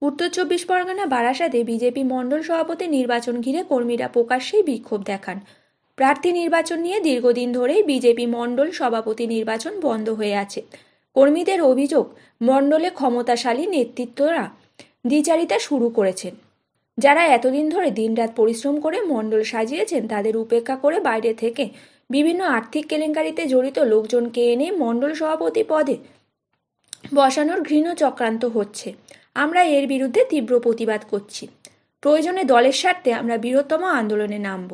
উত্তর চব্বিশ পরগনা বারাসাতে বিজেপি মণ্ডল সভাপতি নির্বাচন ঘিরে কর্মীরা প্রকাশ্যেই বিক্ষোভ দেখান। প্রার্থী নির্বাচন নিয়ে দীর্ঘদিন ধরেই বিজেপি মণ্ডল সভাপতি নির্বাচন বন্ধ হয়ে আছে। কর্মীদের অভিযোগ, মণ্ডলে ক্ষমতাশালী নেতৃত্বরা দ্বিচারিতা শুরু করেছেন। যারা এতদিন ধরে দিনরাত পরিশ্রম করে মণ্ডল সাজিয়েছেন তাদের উপেক্ষা করে বাইরে থেকে বিভিন্ন আর্থিক কেলেঙ্কারিতে জড়িত লোকজনকে এনে মণ্ডল সভাপতি পদে বসানোর ঘৃণ্য চক্রান্ত হচ্ছে। আমরা এর বিরুদ্ধে তীব্র প্রতিবাদ করছি। প্রয়োজনে দলের স্বার্থে আমরা বৃহত্তম আন্দোলনে নামব।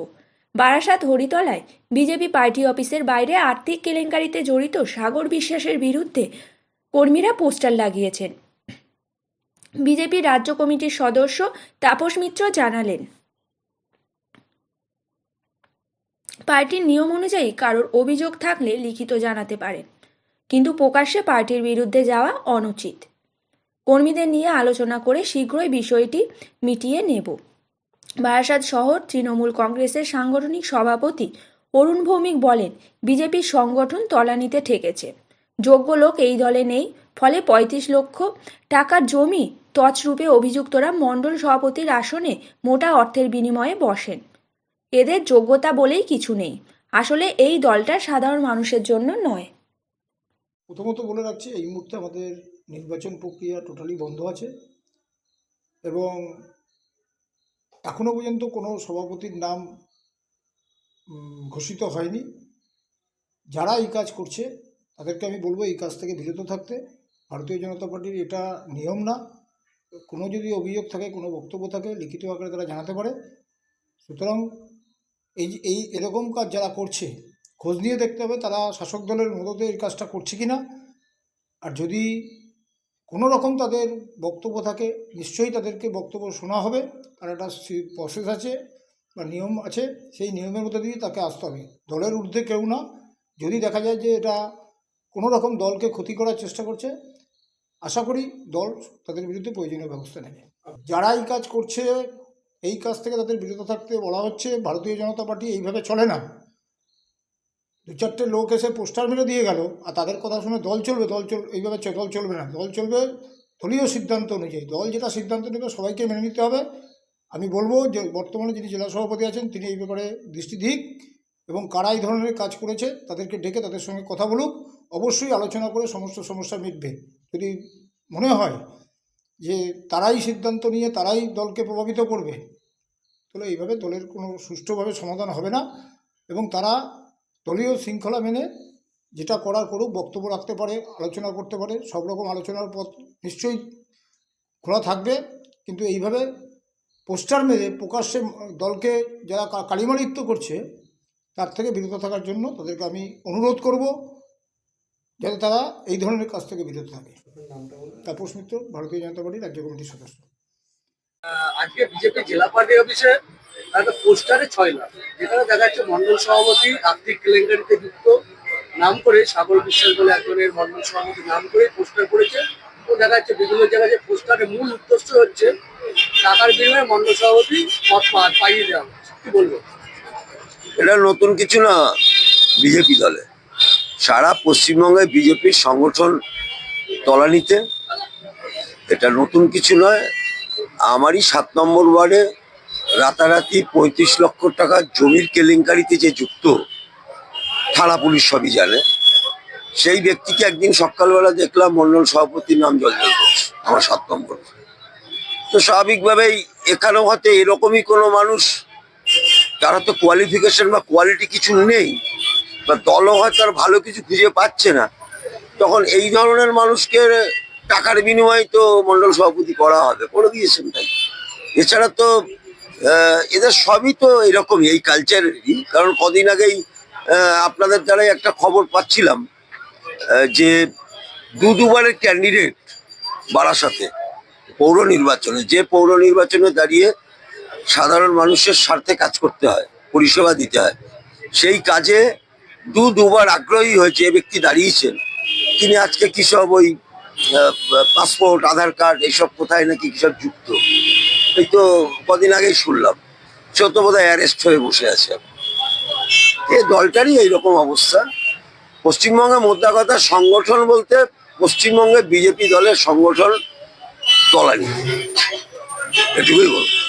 বারাসাত হরিতলায় বিজেপি পার্টি অফিসের বাইরে আর্থিক কেলেঙ্কারিতে জড়িত সাগর বিশ্বাসের বিরুদ্ধে কর্মীরা পোস্টার লাগিয়েছেন। বিজেপি রাজ্য কমিটির সদস্য তাপস মিত্র জানালেন, পার্টির নিয়ম অনুযায়ী কারোর অভিযোগ থাকলে লিখিত জানাতে পারেন, কিন্তু প্রকাশ্যে পার্টির বিরুদ্ধে যাওয়া অনুচিত। কর্মীদের নিয়ে আলোচনা করে শীঘ্রই বিষয়টি মিটিয়ে নেব। বারাসাত শহর তৃণমূল কংগ্রেসের সাংগঠনিক সভাপতি অরুণ ভৌমিক বলেন, বিজেপির সংগঠন তলানিতে ঠেকেছে। যোগ্য লোক এই দলে নেই, ফলে ৩৫ লক্ষ টাকার জমি তছরূপে অভিযুক্তরা মণ্ডল সভাপতির আসনে মোটা অর্থের বিনিময়ে বসেন। এদের যোগ্যতা বলেই কিছু নেই। আসলে এই দলটা সাধারণ মানুষের জন্য নয়। প্রথমত বলে রাখছি, এই মুহূর্তে আমাদের নির্বাচন প্রক্রিয়া টোটালি বন্ধ আছে এবং এখনো পর্যন্ত কোনো সভাপতির নাম ঘোষিত হয়নি। যারা এই কাজ করছে তাদেরকে আমি বলবো এই কাজ থেকে বিরত থাকতে। ভারতীয় জনতা পার্টির এটা নিয়ম না। কোনো যদি অভিযোগ থাকে, কোনো বক্তব্য থাকে, লিখিত আকারে তারা জানাতে পারে। সুতরাং এই এরকম কাজ যারা করছে খোঁজ নিয়ে দেখতে হবে তারা শাসক দলের মদতে এই কাজটা করছে কি না। আর যদি কোনো রকম তাদের বক্তব্য থাকে, নিশ্চয়ই তাদেরকে বক্তব্য শোনা হবে। তার একটা প্রসেস আছে বা নিয়ম আছে, সেই নিয়মের মধ্যে দিয়ে তাকে আসতে হবে। দলের ঊর্ধ্বে কেউ না। যদি দেখা যায় যে এটা কোনো রকম দলকে ক্ষতি করার চেষ্টা করছে, আশা করি দল তাদের বিরুদ্ধে প্রয়োজনীয় ব্যবস্থা নেবে। যারা এই কাজ করছে এই কাজ থেকে তাদের বিরত থাকতে বলা হচ্ছে। ভারতীয় জনতা পার্টি এইভাবে চলে না। দু চারটে লোক এসে পোস্টার মেরে দিয়ে গেল আর তাদের কথা শুনে দল চলবে? এইভাবে দল চলবে না। দল চলবে দলীয় সিদ্ধান্ত অনুযায়ী। দল যেটা সিদ্ধান্ত নেবে সবাইকে মেনে নিতে হবে। আমি বলবো যে বর্তমানে যিনি জেলা সভাপতি আছেন তিনি এই ব্যাপারে দৃষ্টি দিক এবং কারা এই ধরনের কাজ করেছে তাদেরকে ডেকে তাদের সঙ্গে কথা বলুক। অবশ্যই আলোচনা করে সমস্ত সমস্যা মিটবে। যদি মনে হয় যে তারাই সিদ্ধান্ত নিয়ে তারাই দলকে প্রভাবিত করবে, তাহলে এইভাবে দলের কোনো সুষ্ঠুভাবে সমাধান হবে না এবং তারা দলীয় শৃঙ্খলা মেনে যেটা করার করুক, বক্তব্য রাখতে পারে, আলোচনা করতে পারে। সব রকম আলোচনার পথ নিশ্চয়ই খোলা থাকবে, কিন্তু এইভাবে পোস্টার মেরে প্রকাশ্যে দলকে যারা কালিমালিপ্ত করছে তার থেকে বিরত থাকার জন্য তাদেরকে আমি অনুরোধ করব যাতে তারা এই ধরনের কাজ থেকে বিরত থাকে। তাপস মিত্র, ভারতীয় জনতা পার্টির রাজ্য কমিটির সদস্য। আজকে বিজেপি জেলা পার্টি অফিসে একটা পোস্টারে 6 লাখ, যেখানে দেখা যাচ্ছে মন্ডল সভাপতি আর্থিক কেলেঙ্কারিতে যুক্ত নাম করে সাগর বিশ্বাস বলে একজনের মন্ডল সভাপতি নাম করে পোস্টার করেছে। তো দেখা যাচ্ছে বিভিন্ন জায়গায় যে পোস্টারের মূল উদ্দেশ্য হচ্ছে টাকার বিনিময়ে মন্ডল সভাপতি পদ পাইয়ে দেওয়া হচ্ছে। কি বলবো? এটা নতুন কিছু না। বিজেপি দলে সারা পশ্চিমবঙ্গে বিজেপির সংগঠন তলানিতে, এটা নতুন কিছু নয়। আমারই 7 নম্বর ওয়ার্ডে রাতারাতি 35 লক্ষ টাকা জমির কেলেঙ্কারিতে যে যুক্ত, থানা পুলিশ সবই জানে, সেই ব্যক্তিকে একদিন সকালবেলা দেখলাম মন্ডল সভাপতির নাম জলজল করছে আমার 7 নম্বর। তো স্বাভাবিকভাবেই এখানেও হয়তো এরকমই কোনো মানুষ, তারা তো কোয়ালিফিকেশন বা কোয়ালিটি কিছু নেই, বা দলও হয়তো আর ভালো কিছু খুঁজে পাচ্ছে না, তখন এই ধরনের মানুষকে টাকার বিনিময়ে তো মন্ডল সভাপতি করা হবে, করে দিয়েছেন তাই। এছাড়া তো এদের সবই তো এরকমই, এই কালচারেরই। কারণ কদিন আগেই আপনাদের দ্বারাই একটা খবর পাচ্ছিলাম যে দুবারের ক্যান্ডিডেট বারাসাতে পৌর নির্বাচনে, যে পৌর নির্বাচনে দাঁড়িয়ে সাধারণ মানুষের স্বার্থে কাজ করতে হয়, পরিষেবা দিতে হয়, সেই কাজে দুবার আগ্রহী হয়েছে যে ব্যক্তি দাঁড়িয়েছেন, তিনি আজকে কিসব ওই পাসপোর্ট, আধার কার্ড এইসব কোথায় নাকি কিসব যুক্ত, এই তো কদিন আগেই শুনলাম। সে তো বোধহয় অ্যারেস্ট হয়ে বসে আছে। এই দলটারই এইরকম অবস্থা। পশ্চিমবঙ্গে মোদ্দা কথা, সংগঠন বলতে পশ্চিমবঙ্গে বিজেপি দলের সংগঠন তলানিতে, এটুকুই বলবো।